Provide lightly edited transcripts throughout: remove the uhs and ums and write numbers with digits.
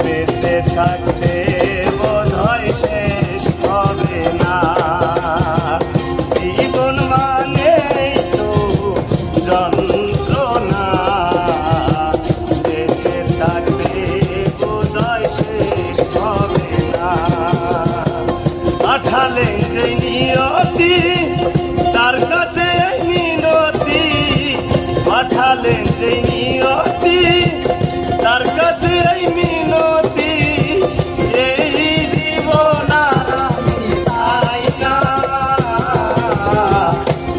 বেঁচে থাকতে বোধহয় শেষ হবে না। জীবন মানেই তো যন্ত্রণা, বেঁচে থাকতে বোধহয় শেষ হবে না। পাঠালেন যে নিয়তি তার কাছে মিনতি, পাঠালেন যে নিয়তি তার কাছে মিনতি, এই জীবন তাই না।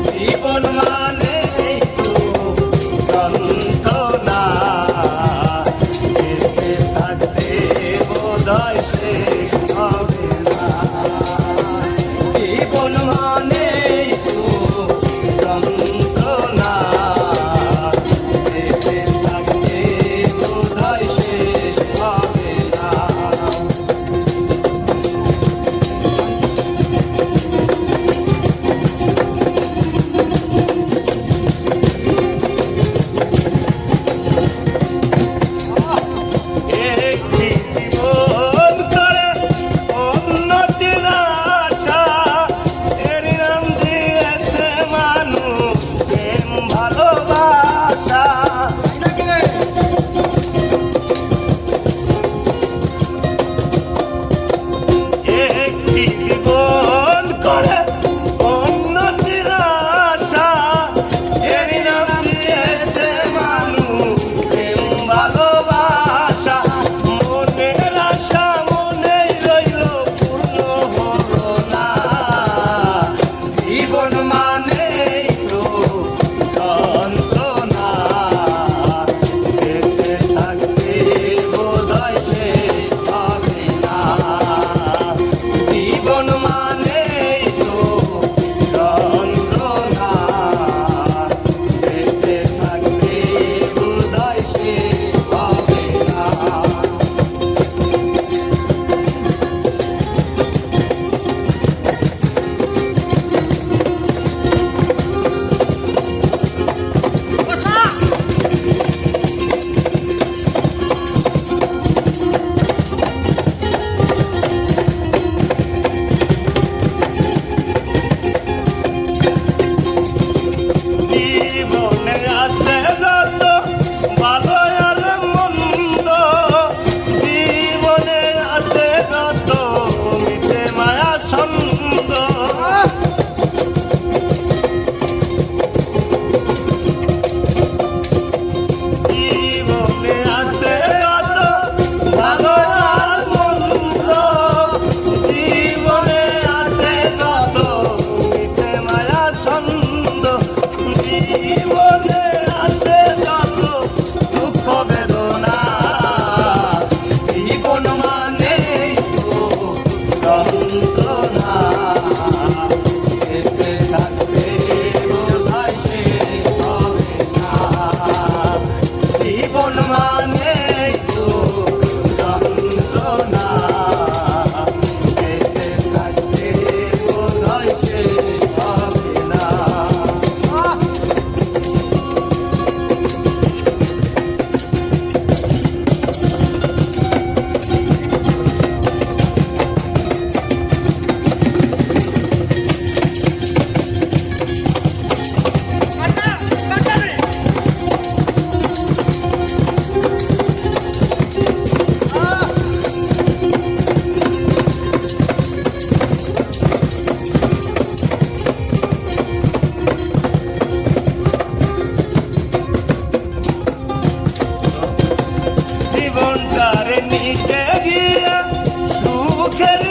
জীবন মানে যন্ত্রণা, বেঁচে থাকতে বোধহয় শেষ হবে না। জীবন মানে যন্ত্রণা, বেঁচে থাকতে বোধহয় শেষ হবে না। একটি জীবন করে উন্নতির আশা, এর নাম দিয়েছে মানুষ প্রেম ভালোবাসা। একটি জীবন করে উন্নতির আশা, এর নাম দিয়েছে মানুষ প্রেম ভালোবাসা। মনের আশা মনেই রইল পূর্ণ হলো না। জীবন মানেই তো যন্ত্রণা, বেঁচে থাকতে বোধহয় শেষ হবে না। জীবন মানেই তো যন্ত্রণা, বেঁচে থাকতে বোধহয় শেষ হবে না। জীবনে আছে যত ভালো আর মন্দ, জীবনে আছে যত মিঠে মায়া ছন্দ। জীবনে আছে যত ভালো আর মন্দ, জীবনে আছে যত মিঠে মায়া ছন্দ। জীবনে আছে যত দুঃখ বেদনা, জীবন মানেই তো যন্ত্রণা, বেঁচে থাকতে বোধহয় শেষ হবে না। জীবন মানেই তো যন্ত্রণা, বেঁচে থাকতে বোধহয় শেষ হবে না। জীবনটারে নিতে গিয়ে সুখের